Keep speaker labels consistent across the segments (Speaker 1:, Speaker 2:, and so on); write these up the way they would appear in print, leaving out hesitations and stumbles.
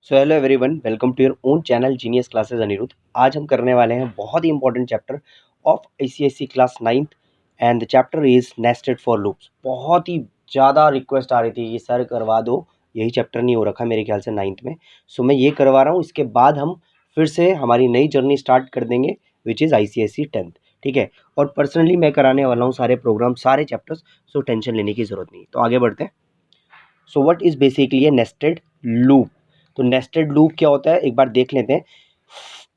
Speaker 1: So hello everyone, welcome to your own channel genius classes Anirudh. आज हम करने वाले हैं बहुत ही important chapter of ICSE class 9th and the chapter is nested for loops. बहुत ही ज़्यादा रिक्वेस्ट आ रही थी कि सर करवा दो, यही चैप्टर नहीं हो रखा मेरे ख्याल से 9th में। सो मैं ये करवा रहा हूँ। इसके बाद हम फिर से हमारी नई जर्नी स्टार्ट कर देंगे विच इज़ आईसीएसई 10th। ठीक है, और पर्सनली मैं कराने वाला हूँ सारे प्रोग्राम, सारे चैप्टर्स। सो टेंशन लेने की ज़रूरत नहीं। तो आगे बढ़ते हैं। So what is basically A nested loop. तो नेस्टेड लूप क्या होता है, एक बार देख लेते हैं।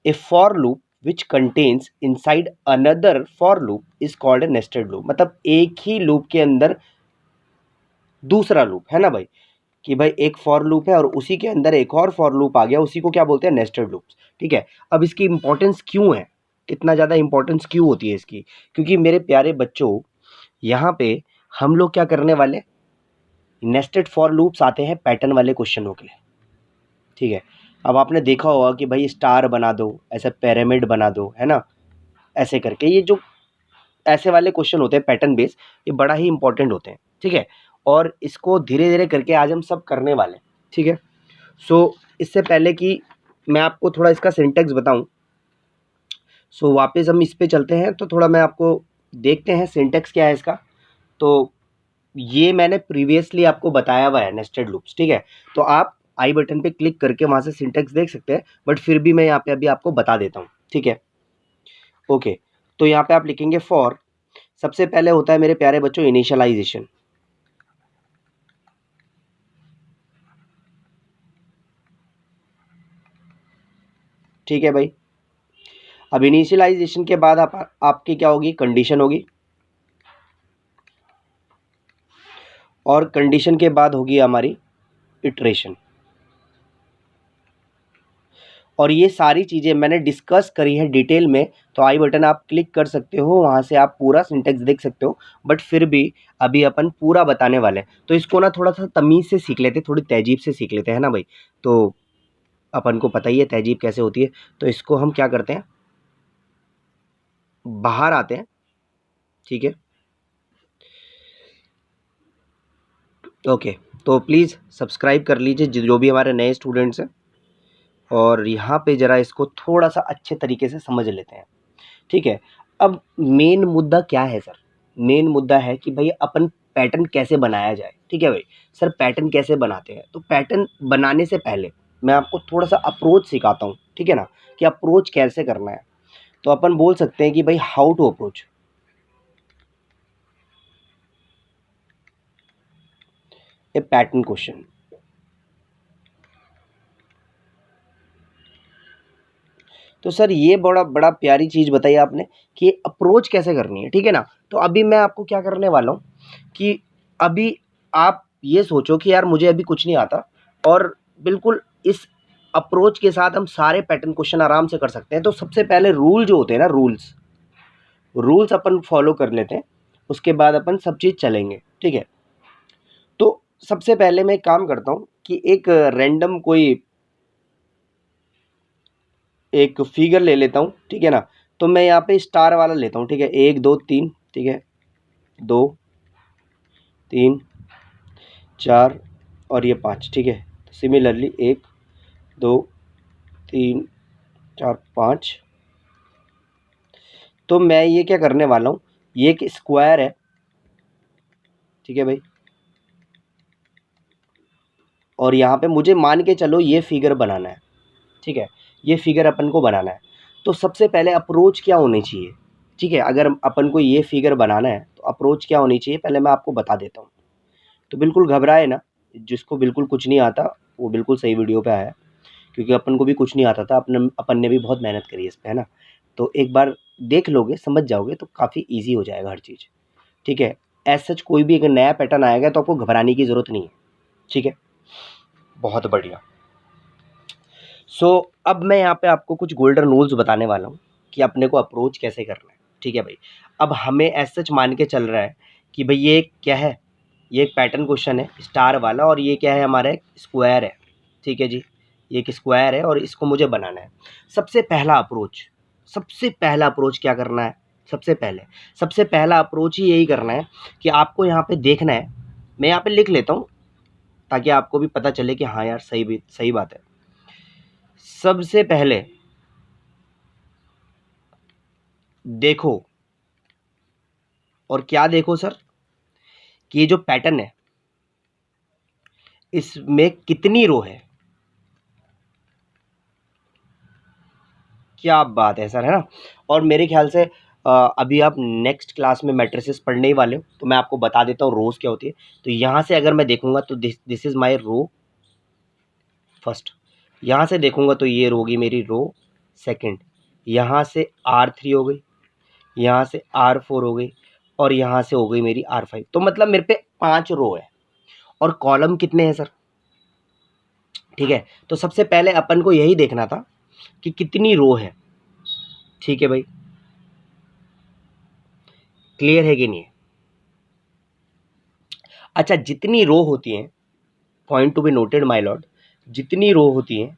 Speaker 1: A for loop which contains inside another for loop is called a nested loop. मतलब एक ही लूप के अंदर दूसरा लूप, है ना भाई, कि भाई एक फॉर लूप है और उसी के अंदर एक और फॉर लूप आ गया, उसी को क्या बोलते हैं, नेस्टेड लूप्स। ठीक है, अब इसकी इंपॉर्टेंस क्यों है, इतना ज़्यादा इंपॉर्टेंस क्यों होती है इसकी? क्योंकि मेरे प्यारे बच्चों, यहाँ पे हम लोग क्या करने वाले, नेस्टेड फॉर लूप्स आते हैं पैटर्न वाले क्वेश्चनों के लिए। ठीक है, अब आपने देखा होगा कि भाई स्टार बना दो, ऐसे पिरामिड बना दो, है ना, ऐसे करके। ये जो ऐसे वाले क्वेश्चन होते हैं पैटर्न बेस, ये बड़ा ही इंपॉर्टेंट होते हैं। ठीक है, और इसको धीरे धीरे करके आज हम सब करने वाले हैं। ठीक है, सो इससे पहले कि मैं आपको थोड़ा इसका सिंटेक्स बताऊं, सो वापस हम इस पे चलते हैं। तो थोड़ा मैं आपको देखते हैं सिंटेक्स क्या है इसका। तो ये मैंने प्रीवियसली आपको बताया हुआ है नेस्टेड लूप्स। ठीक है, तो आप आई बटन पे क्लिक करके वहाँ से सिंटेक्स देख सकते हैं, बट फिर भी मैं यहाँ पे अभी आपको बता देता हूँ। ठीक है, ओके। तो यहाँ पे आप लिखेंगे फॉर, सबसे पहले होता है मेरे प्यारे बच्चों इनिशियलाइजेशन। ठीक है भाई, अब इनिशियलाइजेशन के बाद आपकी क्या होगी, कंडीशन होगी, और कंडीशन के बाद होगी हमारी इटरेशन। और ये सारी चीज़ें मैंने डिस्कस करी है डिटेल में, तो आई बटन आप क्लिक कर सकते हो, वहाँ से आप पूरा सिंटेक्स देख सकते हो। बट फिर भी अभी अपन पूरा बताने वाले हैं, तो इसको ना थोड़ा सा तमीज़ से सीख लेते, थोड़ी तहजीब से सीख लेते हैं ना भाई। तो अपन को पता ही है तहजीब कैसे होती है। तो इसको हम क्या करते हैं, बाहर आते हैं। ठीक है, ओके। तो प्लीज़ सब्सक्राइब कर लीजिए जो भी हमारे नए स्टूडेंट्स हैं, और यहाँ पे ज़रा इसको थोड़ा सा अच्छे तरीके से समझ लेते हैं। ठीक है, अब मेन मुद्दा क्या है सर? मेन मुद्दा है कि भाई अपन पैटर्न कैसे बनाया जाए। ठीक है भाई, सर पैटर्न कैसे बनाते हैं? तो पैटर्न बनाने से पहले मैं आपको थोड़ा सा अप्रोच सिखाता हूँ। ठीक है ना, कि अप्रोच कैसे करना है। तो अपन बोल सकते हैं कि भाई how to approach a pattern question. तो सर ये बड़ा बड़ा प्यारी चीज़ बताई आपने कि अप्रोच कैसे करनी है। ठीक है ना, तो अभी मैं आपको क्या करने वाला हूँ कि अभी आप ये सोचो कि यार मुझे अभी कुछ नहीं आता, और बिल्कुल इस अप्रोच के साथ हम सारे पैटर्न क्वेश्चन आराम से कर सकते हैं। तो सबसे पहले रूल जो होते हैं ना, रूल्स अपन फॉलो कर लेते हैं, उसके बाद अपन सब चीज़ चलेंगे। ठीक है, तो सबसे पहले मैं एक काम करता हूँ कि एक रैंडम कोई एक फिगर ले लेता हूँ। ठीक है ना, तो मैं यहाँ पे स्टार वाला लेता हूँ। ठीक है, 1 2 3, ठीक है, 2 3 4 और ये 5। ठीक है, सिमिलरली 1 2 3 4 5। तो मैं ये क्या करने वाला हूँ, ये एक स्क्वायर है। ठीक है भाई, और यहाँ पे मुझे मान के चलो ये फिगर बनाना है। ठीक है, ये फिगर अपन को बनाना है। तो सबसे पहले अप्रोच क्या होनी चाहिए? ठीक है, अगर अपन को ये फिगर बनाना है तो अप्रोच क्या होनी चाहिए, पहले मैं आपको बता देता हूँ। तो बिल्कुल घबराए ना, जिसको बिल्कुल कुछ नहीं आता वो बिल्कुल सही वीडियो पे आया, क्योंकि अपन को भी कुछ नहीं आता था, अपन ने भी बहुत मेहनत करी है इस पे, है ना। तो एक बार देख लोगे, समझ जाओगे, तो काफ़ी ईजी हो जाएगा हर चीज़। ठीक है, एज सच कोई भी अगर नया पैटर्न आएगा तो आपको घबराने की ज़रूरत नहीं है। ठीक है, बहुत बढ़िया। सो अब मैं यहाँ पे आपको कुछ गोल्डन रूल्स बताने वाला हूँ कि अपने को अप्रोच कैसे करना है। ठीक है भाई, अब हमें एज सच मान के चल रहा है कि भाई ये क्या है, ये एक पैटर्न क्वेश्चन है स्टार वाला, और ये क्या है, हमारा एक स्क्वायर है। ठीक है जी, ये एक स्क्वायर है और इसको मुझे बनाना है। सबसे पहला अप्रोच क्या करना है? सबसे पहला अप्रोच ही यही करना है कि आपको यहाँ पे देखना है। मैं यहाँ पे लिख लेता हूँ ताकि आपको भी पता चले कि हाँ यार, सही बात है। सबसे पहले देखो, और क्या देखो सर, कि ये जो पैटर्न है इसमें कितनी रो है। क्या बात है सर, है ना। और मेरे ख्याल से अभी आप नेक्स्ट क्लास में मैट्रिसेस पढ़ने ही वाले हो, तो मैं आपको बता देता हूँ रोज क्या होती है। तो यहाँ से अगर मैं देखूंगा तो this is my row first, यहाँ से देखूंगा तो ये होगी मेरी रो सेकंड, यहाँ से R3 हो गई, यहाँ से R4 हो गई, और यहाँ से हो गई मेरी R5। तो मतलब मेरे पे 5 रो है, और कॉलम कितने हैं सर, ठीक है। तो सबसे पहले अपन को यही देखना था कि कितनी रो है, ठीक है भाई, क्लियर है कि नहीं है। अच्छा, जितनी रो होती हैं, point to be noted my Lord, जितनी रो होती हैं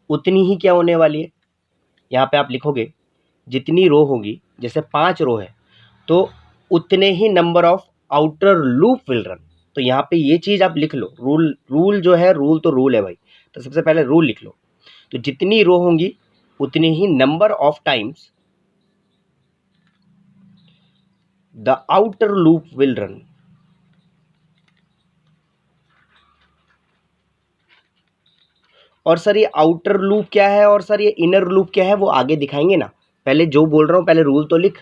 Speaker 1: उतनी ही क्या होने वाली है, यहाँ पे आप लिखोगे जितनी रो होगी, जैसे 5 रो है तो उतने ही number of outer loop will run. तो यहाँ पे ये चीज आप लिख लो, रूल रूल जो है, रूल तो रूल है भाई। तो सबसे पहले रूल लिख लो, तो जितनी रो होंगी उतनी ही number of times the outer loop will run. और सर ये आउटर लूप क्या है और सर ये इनर लूप क्या है वो आगे दिखाएंगे ना, पहले जो बोल रहा हूँ पहले रूल तो लिख।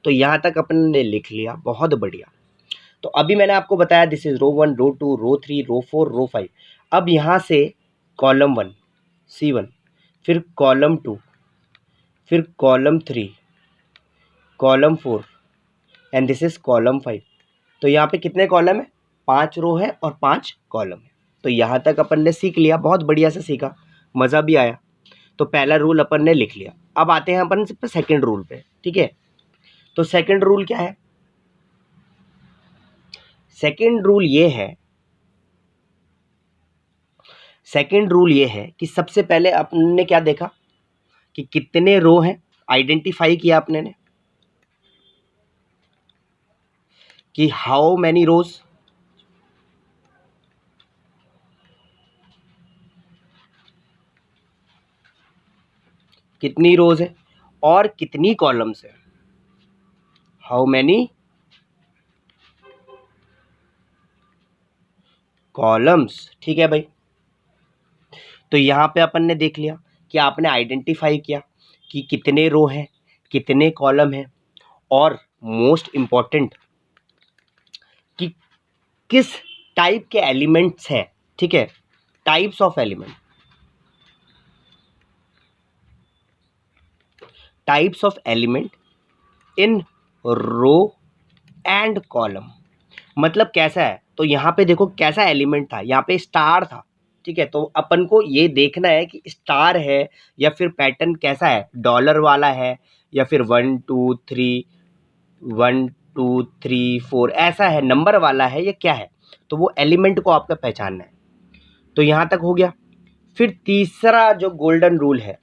Speaker 1: तो यहाँ तक अपन ने लिख लिया, बहुत बढ़िया। तो अभी मैंने आपको बताया दिस इज रो 1, रो 2, रो 3, रो 4, रो 5। अब यहाँ से कॉलम 1 C1, फिर कॉलम 2, फिर column 3, column 4, and this is column 5। तो यहाँ पे कितने कॉलम है, 5 रो है और 5 कॉलम है। तो यहाँ तक अपन ने सीख लिया, बहुत बढ़िया से सीखा, मज़ा भी आया। तो पहला रूल अपन ने लिख लिया। अब आते हैं अपन सेकंड रूल पे, ठीक है। तो सेकंड रूल क्या है, सेकंड रूल ये है, सेकंड रूल ये है कि सबसे पहले अपन ने क्या देखा कि कितने रो हैं, आइडेंटिफाई किया आपने ने कि हाउ मैनी रोज, कितनी रोज है, और कितनी कॉलम्स है, हाउ मैनी कॉलम्स, ठीक है भाई। तो यहाँ पे अपन ने देख लिया कि आपने आइडेंटिफाई किया कि कितने रो हैं, कितने कॉलम हैं, और मोस्ट इंपॉर्टेंट कि किस टाइप के एलिमेंट्स हैं, ठीक है, types of element, types of element in row and column. मतलब कैसा है, तो यहाँ पे देखो कैसा एलिमेंट था, यहाँ पे स्टार था, ठीक है। तो अपन को ये देखना है कि स्टार है या फिर पैटर्न कैसा है, डॉलर वाला है या फिर 1 2 3 ऐसा है, नंबर वाला है या क्या है। तो वो एलिमेंट को आपका पहचानना है। तो यहाँ तक हो गया। फिर तीसरा जो गोल्डन रूल है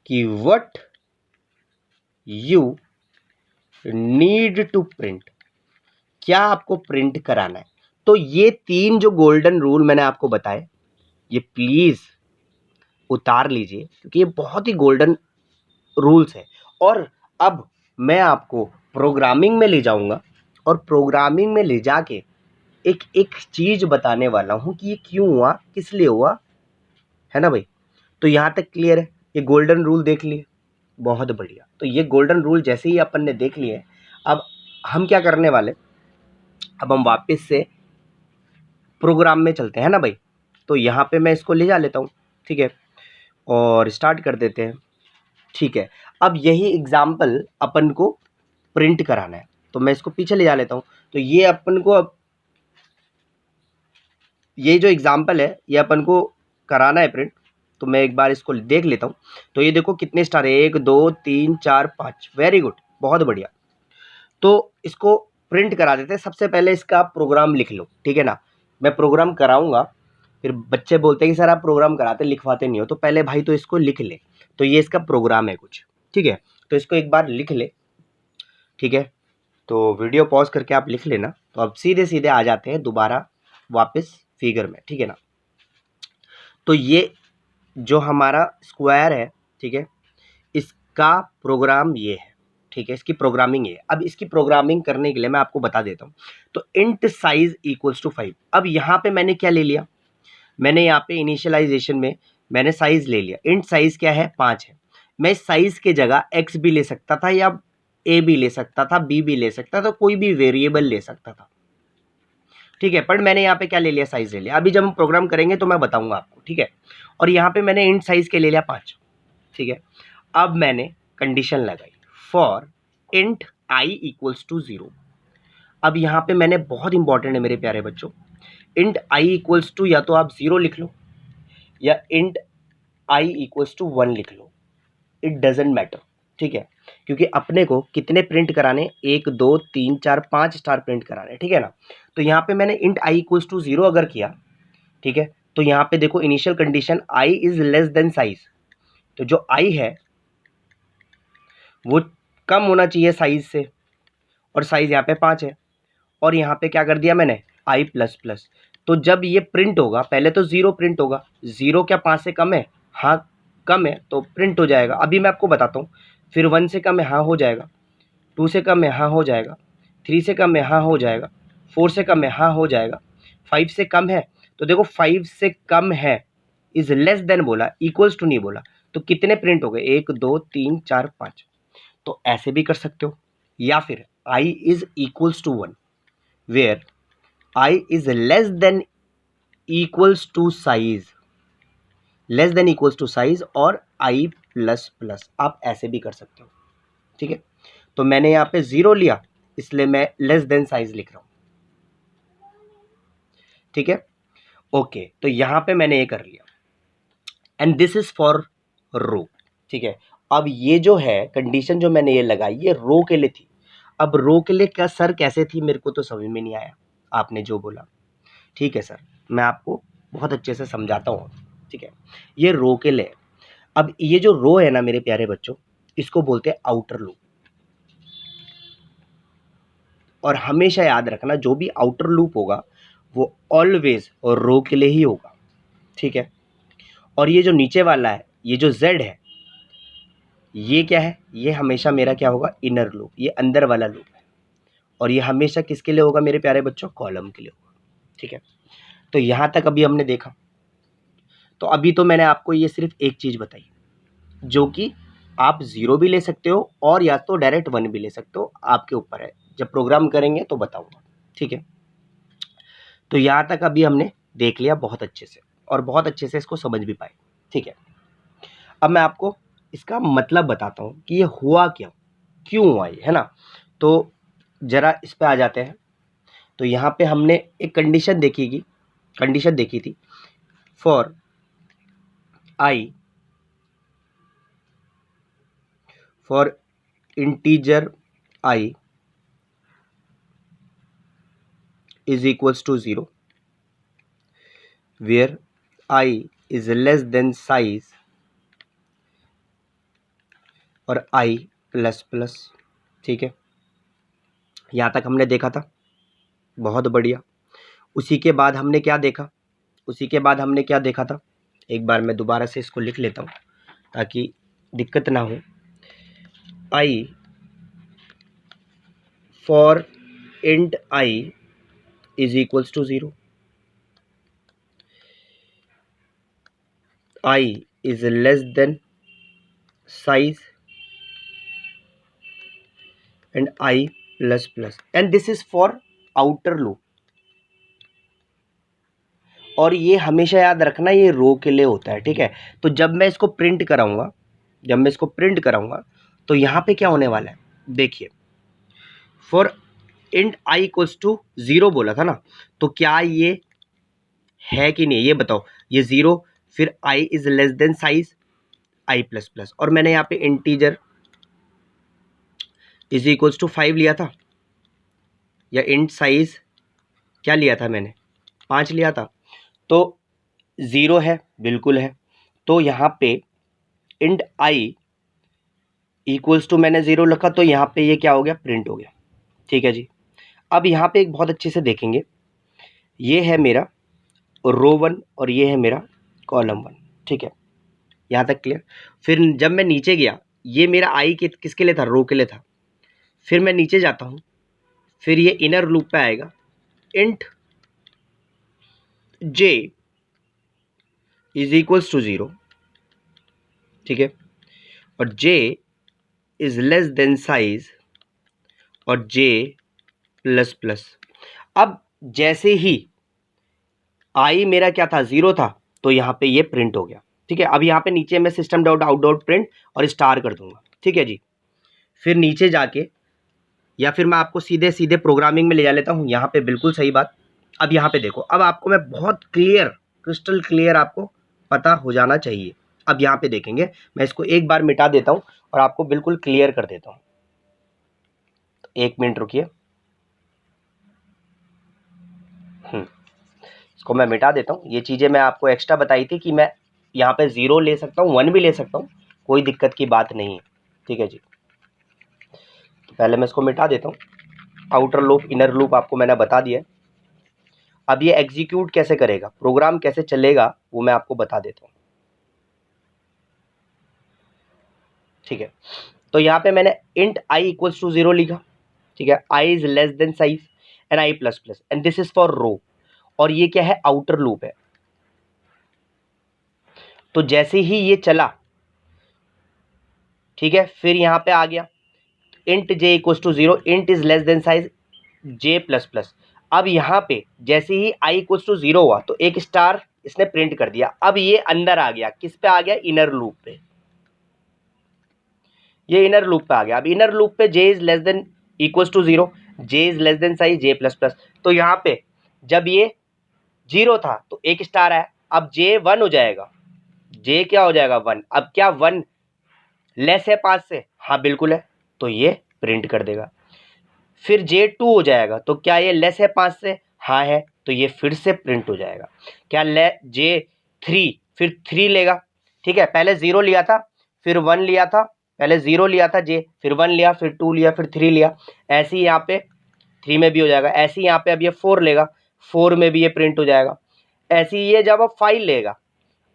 Speaker 1: कि what you need to print, क्या आपको प्रिंट कराना है। तो ये 3 जो गोल्डन रूल मैंने आपको बताए, ये प्लीज उतार लीजिए क्योंकि ये बहुत ही गोल्डन रूल्स है। और अब मैं आपको प्रोग्रामिंग में ले जाऊंगा, और प्रोग्रामिंग में ले जाके एक एक चीज बताने वाला हूं कि ये क्यों हुआ, किस लिए हुआ, है ना भाई। तो यहाँ तक क्लियर है, ये गोल्डन रूल देख लिए, बहुत बढ़िया। तो ये गोल्डन रूल जैसे ही अपन ने देख लिए, अब हम क्या करने वाले, अब हम वापस से प्रोग्राम में चलते हैं ना भाई। तो यहाँ पे मैं इसको ले जा लेता हूँ, ठीक है, और स्टार्ट कर देते हैं, ठीक है। अब यही एग्जाम्पल अपन को प्रिंट कराना है, तो मैं इसको पीछे ले जा लेता हूँ। तो ये अपन को अब ये जो एग्जाम्पल है ये अपन को कराना है प्रिंट। तो मैं एक बार इसको देख लेता हूँ। तो ये देखो कितने स्टार है, 1 2 3 4 5, वेरी गुड, बहुत बढ़िया। तो इसको प्रिंट करा देते हैं। सबसे पहले इसका प्रोग्राम लिख लो, ठीक है ना। मैं प्रोग्राम कराऊंगा, फिर बच्चे बोलते हैं कि सर आप प्रोग्राम कराते लिखवाते नहीं हो, तो पहले भाई तो इसको लिख ले। तो ये इसका प्रोग्राम है कुछ, ठीक है। तो इसको एक बार लिख ले, ठीक है। तो वीडियो पॉज करके आप लिख लेना। तो अब सीधे सीधे आ जाते हैं दोबारा वापस फिगर में, ठीक है ना। तो ये जो हमारा स्क्वायर है, ठीक है, इसका प्रोग्राम ये है, ठीक है, इसकी प्रोग्रामिंग ये है। अब इसकी प्रोग्रामिंग करने के लिए मैं आपको बता देता हूँ। तो इंट साइज इक्वल्स टू 5। अब यहाँ पे मैंने क्या ले लिया, मैंने यहाँ पे इनिशियलाइजेशन में मैंने साइज ले लिया। इंट साइज क्या है, 5 है। मैं इस साइज के जगह एक्स भी ले सकता था, या ए भी ले सकता था, बी भी ले सकता था, कोई भी वेरिएबल ले सकता था, ठीक है। पर मैंने यहाँ पे क्या ले लिया, साइज ले लिया। अभी जब हम प्रोग्राम करेंगे तो मैं बताऊंगा आपको, ठीक है। और यहाँ पे मैंने इंट साइज के ले लिया 5, ठीक है। अब मैंने कंडीशन लगाई for int I equals to 0। अब यहाँ पे मैंने, बहुत इंपॉर्टेंट है मेरे प्यारे बच्चों, इंट आई इक्वल्स टू या तो आप 0 लिख लो या इंट आई इक्वल्स टू 1 लिख लो, इट डजेंट मैटर, ठीक है। क्योंकि अपने को कितने प्रिंट कराने, 1 2 3 4 5 स्टार प्रिंट कराने, ठीक है ना। तो यहाँ पे मैंने इंट आई इक्वल्स टू 0 अगर किया, ठीक है, तो यहाँ पे देखो initial condition I is less than size. तो जो आई है वो कम होना चाहिए साइज से, और साइज यहाँ पे 5 है। और यहाँ पे क्या कर दिया मैंने, आई प्लस प्लस। तो जब ये प्रिंट होगा, पहले तो 0 प्रिंट होगा। 0 क्या 5 से कम है, हाँ कम है, तो प्रिंट हो जाएगा। अभी मैं आपको बताता हूँ। फिर 1 से कम है, हाँ हो जाएगा। 2 से कम है, हाँ हो जाएगा। 3 से कम है, हाँ हो जाएगा। 4 से कम है, हाँ हो जाएगा। 5 से कम है, तो देखो 5 से कम है इज लेस देन बोला, इक्वल्स टू नहीं बोला। तो कितने प्रिंट हो गए, 1 2 3 4 5। तो ऐसे भी कर सकते हो, या फिर i is equals to 1 where i is less than equals to size, less than equals to size, और i प्लस प्लस। आप ऐसे भी कर सकते हो, ठीक है। तो मैंने यहाँ पे 0 लिया, इसलिए मैं लेस देन साइज लिख रहा हूं, ठीक है। ओके, तो यहाँ पे मैंने ये कर लिया, एंड दिस इज फॉर रो, ठीक है। अब ये जो है कंडीशन जो मैंने ये लगाई, ये रो के लिए थी। अब रो के लिए क्या सर कैसे थी, मेरे को तो समझ में नहीं आया आपने जो बोला, ठीक है सर, मैं आपको बहुत अच्छे से समझाता हूँ, ठीक है। ये रो के लिए, अब ये जो रो है ना मेरे प्यारे बच्चों, इसको बोलते हैं आउटर लूप। और हमेशा याद रखना, जो भी आउटर लूप होगा वो ऑलवेज रो के लिए ही होगा, ठीक है। और ये जो नीचे वाला है, ये जो z है, ये क्या है, ये हमेशा मेरा क्या होगा, इनर लूप, ये अंदर वाला लूप है। और ये हमेशा किसके लिए होगा मेरे प्यारे बच्चों, कॉलम के लिए होगा, ठीक है। तो यहाँ तक अभी हमने देखा। तो अभी तो मैंने आपको ये सिर्फ एक चीज़ बताई, जो कि आप 0 भी ले सकते हो और या तो डायरेक्ट 1 भी ले सकते हो, आपके ऊपर है। जब प्रोग्राम करेंगे तो बताऊंगा, ठीक है। तो यहाँ तक अभी हमने देख लिया बहुत अच्छे से, और बहुत अच्छे से इसको समझ भी पाए, ठीक है। अब मैं आपको इसका मतलब बताता हूँ कि ये हुआ क्या, क्यों हुआ ये, है ना। तो ज़रा इस पे आ जाते हैं। तो यहाँ पे हमने एक कंडीशन देखी थी for I, for integer I is equals to 0 where I is less than size और I प्लस प्लस, ठीक है। यहाँ तक हमने देखा था, बहुत बढ़िया। उसी के बाद हमने क्या देखा, था, एक बार मैं दोबारा से इसको लिख लेता हूँ ताकि दिक्कत ना हो। I for int I is equals to 0, I is less than size and I plus plus, and this is for outer loop। और ये हमेशा याद रखना, ये रो के लिए होता है, ठीक है। तो जब मैं इसको प्रिंट कराऊंगा, तो यहाँ पे क्या होने वाला है, देखिए, for int I equals to 0 बोला था ना, तो क्या ये है कि नहीं, ये बताओ। ये 0, फिर i is less than size, i plus plus, और मैंने यहाँ पे इंटीजर इज इक्वल्स टू 5 लिया था, या इंट साइज क्या लिया था मैंने, 5 लिया था। तो 0 है, बिल्कुल है। तो यहाँ पे इंट आई इक्वल्स टू मैंने 0 लिखा, तो यहाँ पे ये क्या हो गया, प्रिंट हो गया, ठीक है जी। अब यहाँ पे एक बहुत अच्छे से देखेंगे, ये है मेरा रो 1 और ये है मेरा कॉलम 1, ठीक है, यहाँ तक क्लियर। फिर जब मैं नीचे गया, ये मेरा आई किसके लिए था, रो के लिए था। फिर मैं नीचे जाता हूँ, फिर ये इनर लूप पे आएगा, int J is equals to 0, ठीक है, और J is less than size और जे प्लस प्लस। अब जैसे ही आई मेरा क्या था, 0 था, तो यहाँ पे ये प्रिंट हो गया, ठीक है। अब यहाँ पे नीचे मैं system dot out dot print और स्टार कर दूंगा, ठीक है जी। फिर नीचे जाके, या फिर मैं आपको सीधे सीधे प्रोग्रामिंग में ले जा लेता हूँ, यहाँ पे बिल्कुल सही बात। अब यहाँ पे देखो, अब आपको मैं बहुत क्लियर, क्रिस्टल क्लियर आपको पता हो जाना चाहिए। अब यहाँ पे देखेंगे, मैं इसको एक बार मिटा देता हूँ और आपको बिल्कुल क्लियर कर देता हूँ। एक मिनट रुकिए, इसको मैं मिटा देता हूँ। ये चीज़ें मैं आपको एक्स्ट्रा बताई थी कि मैं यहाँ पे 0 ले सकता हूँ, 1 भी ले सकता हूँ, कोई दिक्कत की बात नहीं है, ठीक है जी। तो पहले मैं इसको मिटा देता हूँ। आउटर लूप इनर लूप आपको मैंने बता दिया। अब ये एग्जीक्यूट कैसे करेगा, प्रोग्राम कैसे चलेगा, वो मैं आपको बता देता हूँ, ठीक है। तो यहाँ पे मैंने इंट आई इक्वल्स टू 0 लिखा, ठीक है, i is less than size and i plus plus and this is for row, और ये क्या है, आउटर लूप है। तो जैसे ही ये चला, ठीक है, फिर यहाँ पे आ गया int J equals to 0, int is less than size J plus plus. अब यहाँ पे जैसे ही आई इक्वल्स टू 0 हुआ तो एक स्टार इसने प्रिंट कर दिया। अब ये अंदर आ गया, किस पे आ गया, इनर लूप पे, ये इनर लूप पे आ गया। अब इनर लूप पे j is less than equals to 0, j is less than size J plus plus. तो यहाँ पे जब ये 0 था तो एक स्टार आया, अब जे 1 हो जाएगा, जे क्या हो जाएगा, 1। अब क्या 1 लेस है 5 से, हाँ बिल्कुल है, तो ये प्रिंट कर देगा। फिर जे 2 हो जाएगा, तो क्या ये लेस है 5 से, हाँ है, तो ये फिर से प्रिंट हो जाएगा। क्या जे 3, फिर 3 लेगा, ठीक है, पहले 0 लिया था, फिर 1 लिया था, पहले 0 लिया था जे, फिर 1 लिया, फिर 2 लिया, फिर 3 लिया। ऐसे ही यहाँ पे 3 में भी हो जाएगा। ऐसे ही यहाँ पे अब ये 4 लेगा, 4 में भी ये प्रिंट हो जाएगा। ऐसे ही ये जब अब 5 लेगा,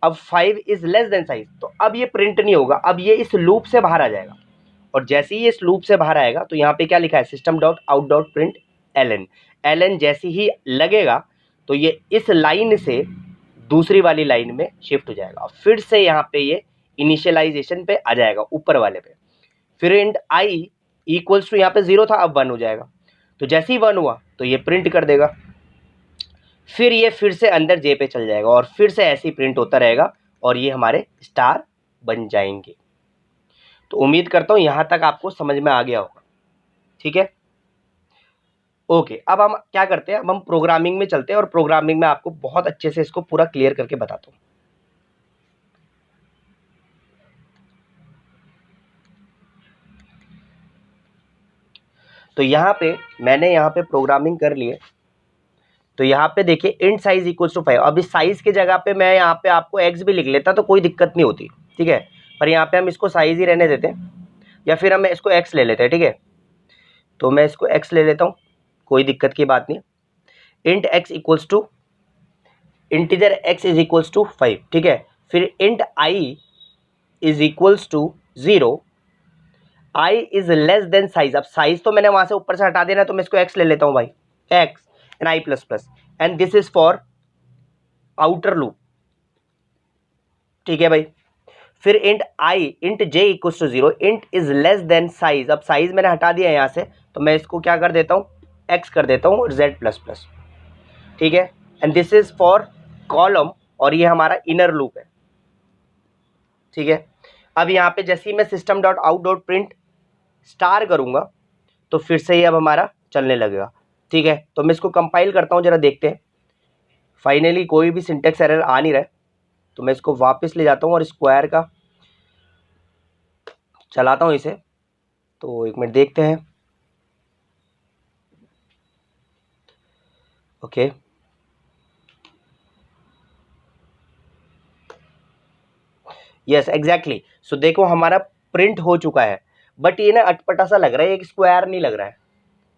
Speaker 1: अब 5 इज लेस देन साइज, तो अब ये प्रिंट नहीं होगा, अब ये इस लूप से बाहर आ जाएगा। और जैसे ही ये इस लूप से बाहर आएगा तो यहाँ पे क्या लिखा है, system dot out dot println. Ln जैसे ही लगेगा तो ये इस लाइन से दूसरी वाली लाइन में शिफ्ट हो जाएगा, फिर से यहाँ पे ये इनिशियलाइजेशन पे आ जाएगा, ऊपर वाले पे। फिर इंट आई इक्वल्स टू, यहाँ पे 0 था, अब 1 हो जाएगा। तो जैसे ही 1 हुआ तो ये प्रिंट कर देगा, फिर ये फिर से अंदर जे पे चल जाएगा और फिर से ऐसे ही प्रिंट होता रहेगा और ये हमारे स्टार बन जाएंगे। तो उम्मीद करता हूँ यहाँ तक आपको समझ में आ गया होगा, ठीक है। ओके, अब हम क्या करते हैं, अब हम प्रोग्रामिंग में चलते हैं और प्रोग्रामिंग में आपको बहुत अच्छे से इसको पूरा क्लियर करके बताता हूँ। तो यहाँ पे मैंने यहाँ पे प्रोग्रामिंग कर लिए। तो यहाँ पे देखिए इंट साइज इक्वल्स टू 5। अब इस साइज की जगह पे मैं यहाँ पे आपको एक्स भी लिख लेता तो कोई दिक्कत नहीं होती, ठीक है, पर यहाँ पे हम इसको साइज ही रहने देते हैं, या फिर हम इसको एक्स ले लेते हैं, ठीक है। तो मैं इसको एक्स ले लेता हूँ, कोई दिक्कत की बात नहीं। Int x equals to, integer x is equals to 5, ठीक है। फिर int i is equals to 0, i is less than size. अब साइज तो मैंने वहां से ऊपर से हटा देना, तो मैं इसको एक्स ले लेता हूँ भाई, x and i plus plus and this is for outer loop, ठीक है भाई। फिर int i int J equals to 0, int is less than size. अब साइज मैंने हटा दिया यहाँ से, तो मैं इसको क्या कर देता हूँ, एक्स कर देता हूँ, जेड प्लस प्लस, ठीक है। And this is for column, और ये हमारा इनर लूप है, ठीक है। अब यहाँ पे जैसे ही मैं system dot out dot print star करूँगा तो फिर से ये अब हमारा चलने लगेगा, ठीक है। तो मैं इसको कंपाइल करता हूँ, जरा देखते हैं। फाइनली कोई भी सिंटेक्स एरर आ नहीं रहा है, तो मैं इसको वापस ले जाता हूँ और स्क्वायर का चलाता हूँ इसे। तो एक मिनट देखते हैं। Okay, yes exactly. सो देखो हमारा प्रिंट हो चुका है, बट ये ना अटपटा सा लग रहा है, एक स्क्वायर नहीं लग रहा है,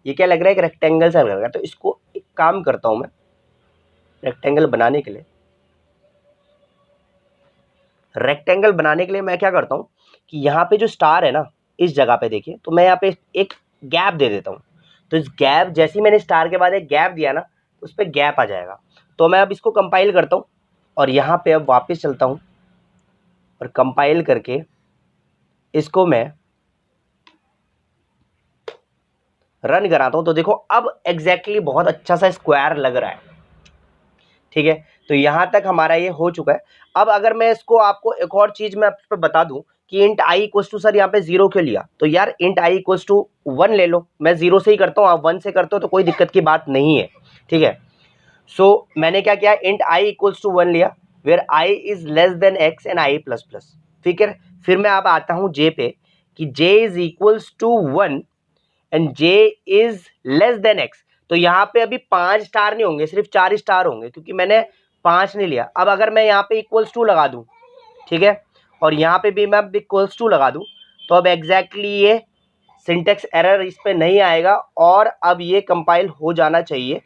Speaker 1: ये क्या लग रहा है, एक रेक्टेंगल सा लग रहा है। तो इसको एक काम करता हूँ मैं, रेक्टेंगल बनाने के लिए रेक्टेंगल बनाने के लिए मैं क्या करता हूँ कि यहाँ पे जो स्टार है ना, इस जगह पे देखिए, तो मैं यहाँ पे एक गैप दे देता हूँ। तो इस गैप, जैसे ही मैंने स्टार के बाद एक गैप दिया ना, उस पर गैप आ जाएगा। तो मैं अब इसको कंपाइल करता हूँ और यहाँ पे अब वापस चलता हूँ और कंपाइल करके इसको मैं रन कराता हूँ। तो देखो अब एग्जैक्टली बहुत अच्छा सा स्क्वायर लग रहा है, ठीक है। तो यहाँ तक हमारा ये हो चुका है। अब अगर मैं इसको आपको एक और चीज मैं आप पे बता दूं कि int I equals to, sir यहाँ पे 0 क्यों लिया, तो यार इंट आई इक्वल्स टू 1 ले लो। मैं 0 से ही करता हूँ, आप 1 से करते हो तो कोई दिक्कत की बात नहीं है, ठीक है। सो मैंने क्या किया, इंट आई इक्वल्स टू 1 लिया, where i is less than x and i plus plus, ठीक है। फिर मैं अब आता हूँ जे पे कि j is equals to 1 and j is less than x. तो यहाँ पे अभी 5 स्टार नहीं होंगे, सिर्फ 4 स्टार होंगे, क्योंकि मैंने 5 नहीं लिया। अब अगर मैं यहाँ पे इक्वल्स टू लगा दूं, ठीक है, और यहाँ पे भी मैं इक्वल्स टू लगा दूं, तो अब एग्जैक्टली ये सिंटेक्स एरर इस पे नहीं आएगा और अब ये कंपाइल हो जाना चाहिए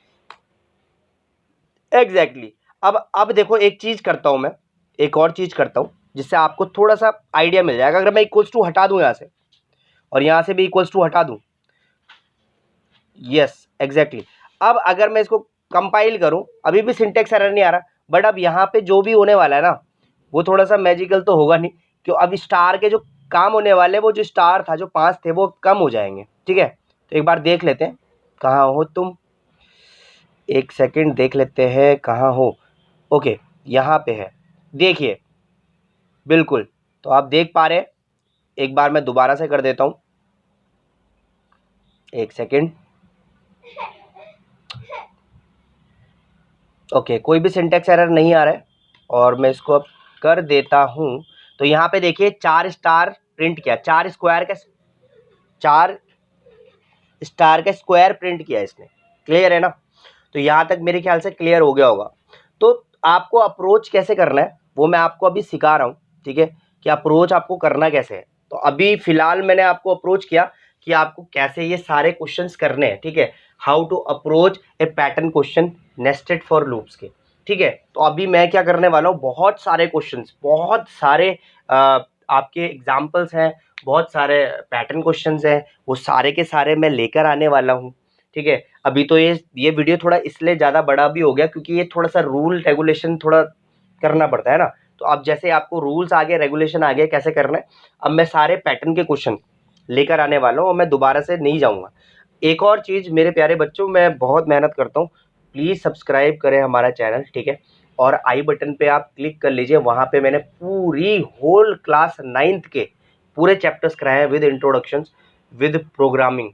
Speaker 1: एग्जैक्टली। अब देखो एक चीज करता हूं मैं, एक और चीज करता हूं जिससे आपको थोड़ा सा आइडिया मिल जाएगा। अगर मैं इक्वल्स टू हटा दूं यहाँ से और यहाँ से भी इक्वल्स टू हटा दूं, यस एग्जैक्टली। अब अगर मैं इसको कंपाइल करूं, अभी भी सिंटेक्स एरर नहीं आ रहा, बट अब यहाँ पे जो भी होने वाला है ना, वो थोड़ा सा मैजिकल तो होगा नहीं, क्यों अब स्टार के जो काम होने वाले, वो जो स्टार था, जो 5 थे, वो कम हो जाएंगे, ठीक है। तो एक बार देख लेते हैं, कहाँ हो तुम, एक सेकंड देख लेते हैं कहाँ हो। ओके, यहाँ पे है, देखिए बिल्कुल। तो आप देख पा रहे हैं, एक बार मैं दोबारा से कर देता हूँ, एक सेकंड। ओके, कोई भी सिंटेक्स एरर नहीं आ रहा है और मैं इसको अब कर देता हूं। तो यहाँ पे देखिए 4 स्टार प्रिंट किया, 4 स्टार का स्क्वायर प्रिंट किया इसने, क्लियर है ना। तो यहाँ तक मेरे ख्याल से क्लियर हो गया होगा। तो आपको अप्रोच कैसे करना है वो मैं आपको अभी सिखा रहा हूँ, ठीक है, कि अप्रोच आपको करना कैसे है। तो अभी फिलहाल मैंने आपको अप्रोच किया कि आपको कैसे ये सारे क्वेश्चंस करने हैं, ठीक है, how to approach a pattern question nested for loops के, ठीक है। तो अभी मैं क्या करने वाला हूँ, बहुत सारे क्वेश्चंस, बहुत सारे आपके एग्जाम्पल्स हैं, बहुत सारे पैटर्न क्वेश्चंस हैं, वो सारे के सारे मैं लेकर आने वाला हूँ, ठीक है। अभी तो ये वीडियो थोड़ा इसलिए ज़्यादा बड़ा भी हो गया क्योंकि ये थोड़ा सा रूल रेगुलेशन थोड़ा करना पड़ता है ना। तो अब जैसे आपको रूल्स आ गए, रेगुलेशन आ गया कैसे करना है, अब मैं सारे पैटर्न के क्वेश्चन लेकर आने वाला हूँ और मैं दोबारा से नहीं जाऊँगा। एक और चीज़ मेरे प्यारे बच्चों, मैं बहुत मेहनत करता हूँ, प्लीज़ सब्सक्राइब करें हमारा चैनल, ठीक है, और आई बटन पे आप क्लिक कर लीजिए। वहाँ पे मैंने पूरी होल क्लास 9th के पूरे चैप्टर्स कराए हैं विद इंट्रोडक्शंस, विद प्रोग्रामिंग,